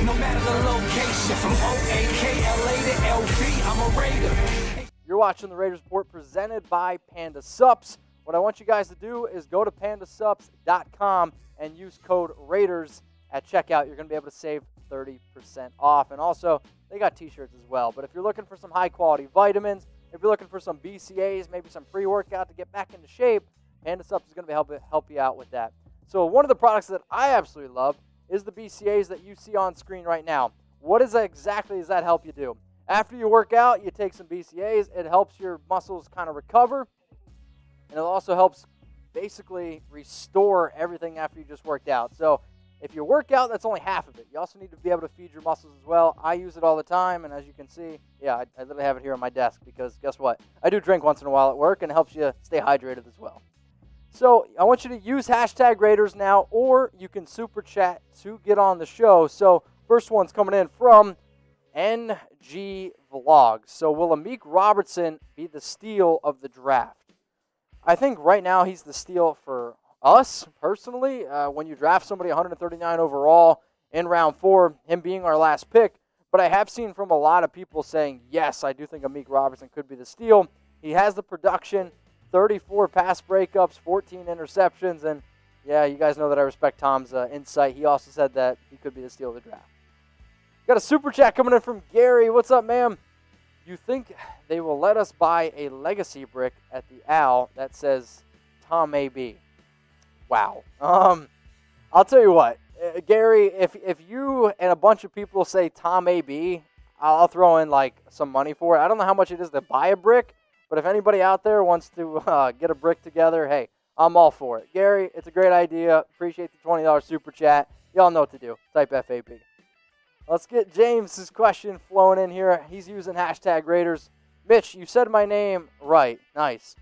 no matter the location. From O-A-K-L-A to LV, I'm a Raider. You're watching the Raiders Report presented by Panda Supps. What I want you guys to do is go to pandasupps.com and use code Raiders at checkout. You're going to be able to save 30% off. And also, they got t-shirts as well. But if you're looking for some high-quality vitamins, if you're looking for some BCAAs, maybe some pre-workout to get back into shape, Panda Supps is going to be help you out with that. So one of the products that I absolutely love is the BCAAs that you see on screen right now. What exactly does that help you do? After you work out, you take some BCAAs. It helps your muscles kind of recover. And it also helps basically restore everything after you just worked out. So if you work out, that's only half of it. You also need to be able to feed your muscles as well. I use it all the time, and as you can see, yeah, I literally have it here on my desk because guess what? I do drink once in a while at work, and it helps you stay hydrated as well. So I want you to use hashtag Raiders now, or you can super chat to get on the show. So first one's coming in from NG Vlogs. So will Amik Robertson be the steal of the draft? I think right now he's the steal for us, personally. When you draft somebody 139 overall in round 4, him being our last pick. But I have seen from a lot of people saying, yes, I do think Amik Robertson could be the steal. He has the production, 34 pass breakups, 14 interceptions. And, yeah, you guys know that I respect Tom's insight. He also said that he could be the steal of the draft. Got a super chat coming in from Gary. What's up, ma'am? You think they will let us buy a legacy brick at the Owl that says Tom A.B.? Wow. I'll tell you what, Gary, if you and a bunch of people say Tom A.B., I'll throw in like some money for it. I don't know how much it is to buy a brick, but if anybody out there wants to get a brick together, hey, I'm all for it. Gary, it's a great idea. Appreciate the $20 super chat. Y'all know what to do. Type FAB. Let's get James's question flowing in here. He's using hashtag Raiders. Mitch, you said my name right. Nice.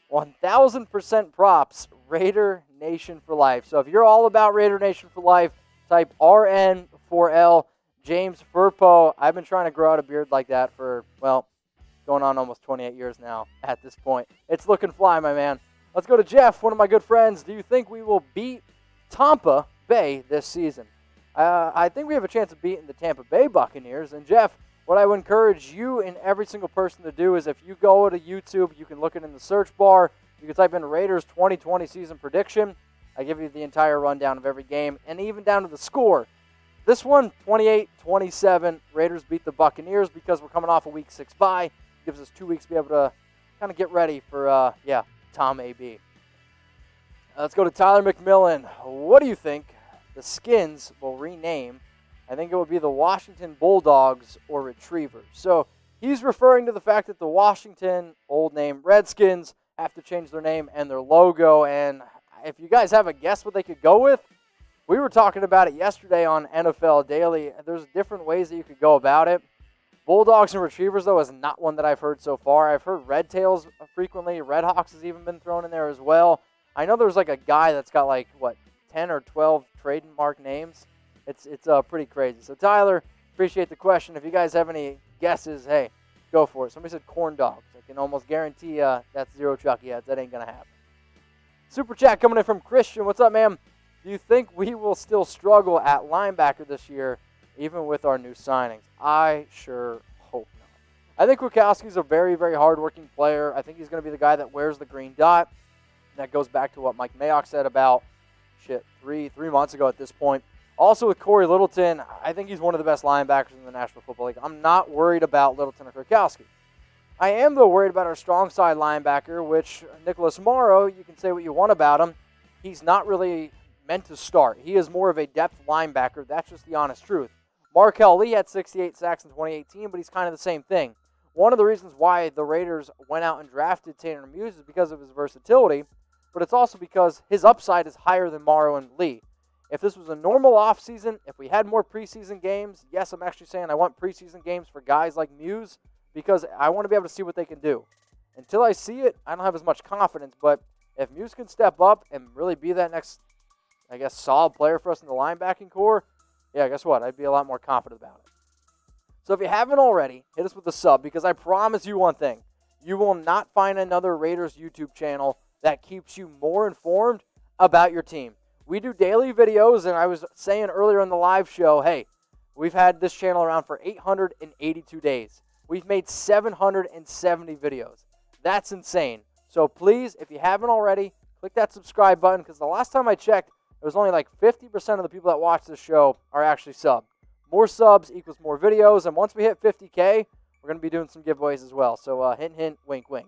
1,000% props. Raider Nation for life. So if you're all about Raider Nation for life, type RN4L. James Furpo. I've been trying to grow out a beard like that for, well, going on almost 28 years now at this point. It's looking fly, my man. Let's go to Jeff, one of my good friends. Do you think we will beat Tampa Bay this season? I think we have a chance of beating the Tampa Bay Buccaneers. And, Jeff, what I would encourage you and every single person to do is if you go to YouTube, you can look it in the search bar. You can type in Raiders 2020 season prediction. I give you the entire rundown of every game and even down to the score. This one, 28-27, Raiders beat the Buccaneers because we're coming off a Week 6 bye. Gives us 2 weeks to be able to kind of get ready for, Tom A.B. Let's go to Tyler McMillan. What do you think the Skins will rename? I think it would be the Washington Bulldogs or Retrievers. So he's referring to the fact that the Washington, old name Redskins, have to change their name and their logo. And if you guys have a guess what they could go with, we were talking about it yesterday on NFL Daily. There's different ways that you could go about it. Bulldogs and Retrievers, though, is not one that I've heard so far. I've heard Red Tails frequently. Red Hawks has even been thrown in there as well. I know there's like a guy that's got like, 10 or 12 trademark names. It's pretty crazy. So, Tyler, appreciate the question. If you guys have any guesses, hey, go for it. Somebody said corn dogs. I can almost guarantee that's zero Chucky ads. That ain't going to happen. Super chat coming in from Christian. What's up, man? Do you think we will still struggle at linebacker this year, even with our new signings? I sure hope not. I think Wachowski's a very, very hardworking player. I think he's going to be the guy that wears the green dot. That goes back to what Mike Mayock said about, three months ago at this point. Also with Corey Littleton, I think he's one of the best linebackers in the National Football League. I'm not worried about Littleton or Kurkowski. I am, though, worried about our strong side linebacker, which Nicholas Morrow, you can say what you want about him. He's not really meant to start. He is more of a depth linebacker. That's just the honest truth. Markel Lee had 68 sacks in 2018, but he's kind of the same thing. One of the reasons why the Raiders went out and drafted Tanner Muse is because of his versatility, but it's also because his upside is higher than Morrow and Lee. If this was a normal offseason, if we had more preseason games, yes, I'm actually saying I want preseason games for guys like Muse because I want to be able to see what they can do. Until I see it, I don't have as much confidence, but if Muse can step up and really be that next, solid player for us in the linebacking core, yeah, guess what? I'd be a lot more confident about it. So if you haven't already, hit us with a sub because I promise you one thing. You will not find another Raiders YouTube channel that keeps you more informed about your team. We do daily videos, and I was saying earlier in the live show, hey, We've had this channel around for 882 days. We've made 770 videos. That's insane. So please, if you haven't already, click that subscribe button, because the last time I checked, it was only like 50% of the people that watch this show are actually subbed. More subs equals more videos, and once we hit 50K, we're going to be doing some giveaways as well. So hint, hint, wink, wink.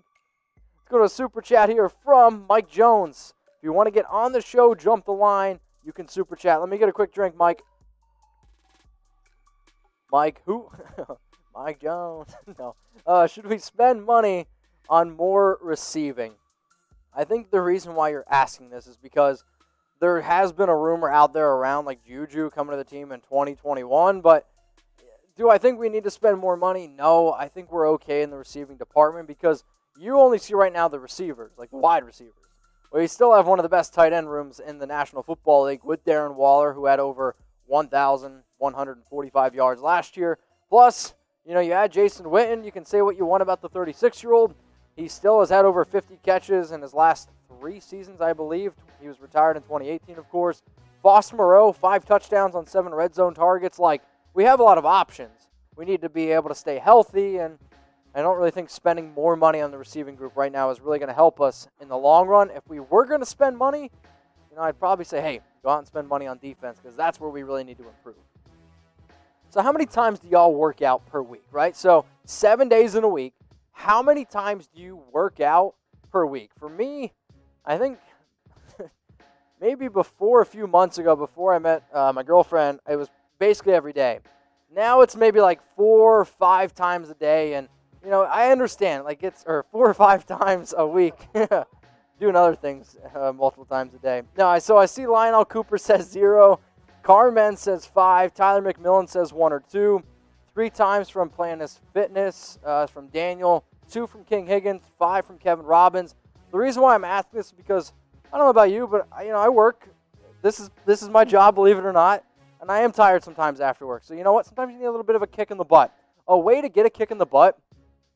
Let's go to a super chat here from Mike Jones. If you want to get on the show, jump the line, you can super chat. Let me get a quick drink, Mike. Mike who? Mike Jones. No. Should we spend money on more receiving? I think the reason why you're asking this is because there has been a rumor out there around like Juju coming to the team in 2021, but do I think we need to spend more money? No, I think we're okay in the receiving department, because you only see right now the receivers, like the wide receivers. We still have one of the best tight end rooms in the National Football League with Darren Waller, who had over 1,145 yards last year. Plus, you add Jason Witten. You can say what you want about the 36-year-old. He still has had over 50 catches in his last 3 seasons, I believe. He was retired in 2018, of course. Foster Moreau, 5 touchdowns on 7 red zone targets. We have a lot of options. We need to be able to stay healthy, and I don't really think spending more money on the receiving group right now is really going to help us in the long run. If we were going to spend money, I'd probably say, hey, go out and spend money on defense, because that's where we really need to improve. So how many times do y'all work out per week, right? So 7 days in a week. How many times do you work out per week? For me, I think maybe a few months ago, before I met my girlfriend, it was basically every day. Now it's maybe like 4 or 5 times a day, and I understand, or 4 or 5 times a week. Doing other things multiple times a day. No, so I see Lionel Cooper says 0. Carmen says 5. Tyler McMillan says 1 or 2. 3 times from Planet Fitness, from Daniel. 2 from King Higgins. 5 from Kevin Robbins. The reason why I'm asking this is because, I don't know about you, but I work. This is my job, believe it or not. And I am tired sometimes after work. So you know what? Sometimes you need a little bit of a kick in the butt. A way to get a kick in the butt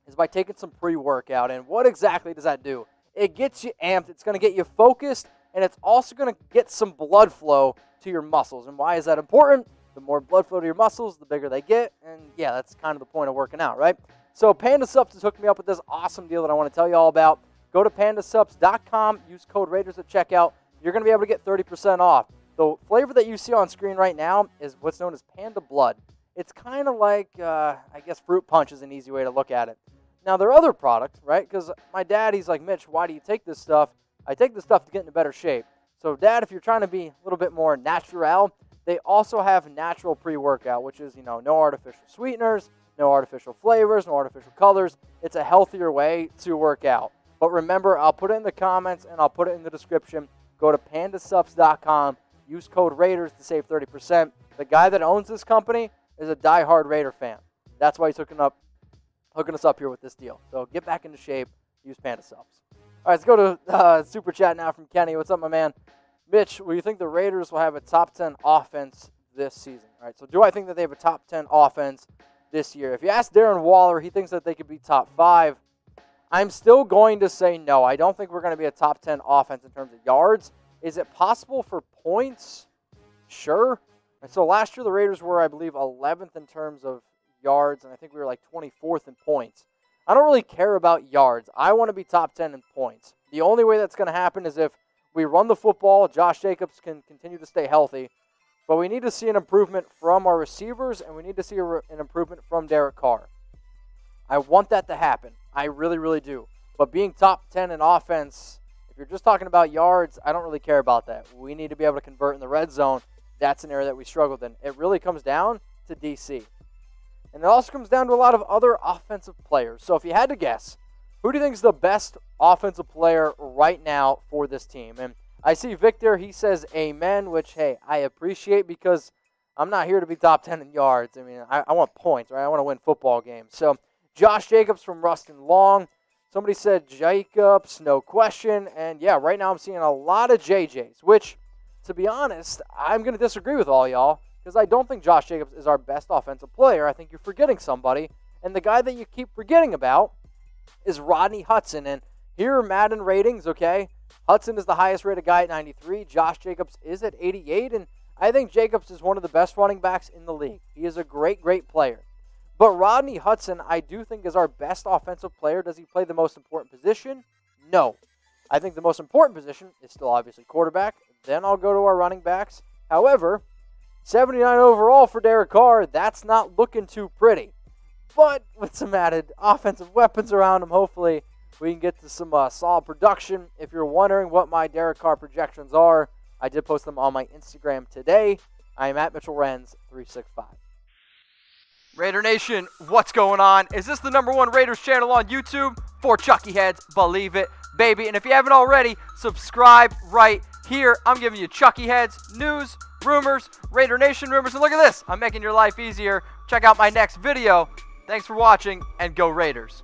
is by taking some pre-workout. And what exactly does that do? It gets you amped. It's going to get you focused. And it's also going to get some blood flow to your muscles. And why is that important? The more blood flow to your muscles, the bigger they get. And yeah, that's kind of the point of working out, right? So Panda Supps has hooked me up with this awesome deal that I want to tell you all about. Go to pandasupps.com. Use code Raiders at checkout. You're going to be able to get 30% off. The flavor that you see on screen right now is what's known as Panda Blood. It's kind of like, I guess, fruit punch is an easy way to look at it. Now, their other product, right, because my dad, he's like, Mitch, why do you take this stuff? I take this stuff to get into better shape. So, Dad, if you're trying to be a little bit more natural, they also have natural pre-workout, which is, no artificial sweeteners, no artificial flavors, no artificial colors. It's a healthier way to work out. But remember, I'll put it in the comments and I'll put it in the description. Go to pandasupps.com. Use code Raiders to save 30%. The guy that owns this company is a diehard Raider fan. That's why he's hooking us up here with this deal. So get back into shape. Use Panda Subs. All right, let's go to Super Chat now from Kenny. What's up, my man? Mitch, will you think the Raiders will have a top 10 offense this season? All right, so do I think that they have a top 10 offense this year? If you ask Darren Waller, he thinks that they could be top 5. I'm still going to say no. I don't think we're going to be a top 10 offense in terms of yards. Is it possible for points? Sure. And so last year the Raiders were, I believe, 11th in terms of yards, and I think we were like 24th in points. I don't really care about yards. I want to be top 10 in points. The only way that's going to happen is if we run the football, Josh Jacobs can continue to stay healthy, but we need to see an improvement from our receivers, and we need to see an improvement from Derek Carr. I want that to happen. I really, really do. But being top 10 in offense, if you're just talking about yards, I don't really care about that. We need to be able to convert in the red zone. That's an area that we struggled in. It really comes down to DC. And it also comes down to a lot of other offensive players. So if you had to guess, who do you think is the best offensive player right now for this team? And I see Victor, he says amen, which, hey, I appreciate because I'm not here to be top 10 in yards. I mean, I want points, right? I want to win football games. So Josh Jacobs from Rustin Long. Somebody said Jacobs, no question. And, yeah, right now I'm seeing a lot of JJs, which, to be honest, I'm going to disagree with all y'all because I don't think Josh Jacobs is our best offensive player. I think you're forgetting somebody. And the guy that you keep forgetting about is Rodney Hudson. And here are Madden ratings, okay? Hudson is the highest rated guy at 93. Josh Jacobs is at 88. And I think Jacobs is one of the best running backs in the league. He is a great, great player. But Rodney Hudson, I do think, is our best offensive player. Does he play the most important position? No. I think the most important position is still obviously quarterback. Then I'll go to our running backs. However, 79 overall for Derek Carr, that's not looking too pretty. But with some added offensive weapons around him, hopefully we can get to some solid production. If you're wondering what my Derek Carr projections are, I did post them on my Instagram today. I am at Mitchell Renz 365. Raider Nation, what's going on? Is this the #1 Raiders channel on YouTube? For Chucky Heads, believe it, baby. And if you haven't already, subscribe right here. I'm giving you Chucky Heads news, rumors, Raider Nation rumors. And look at this, I'm making your life easier. Check out my next video. Thanks for watching, and go Raiders.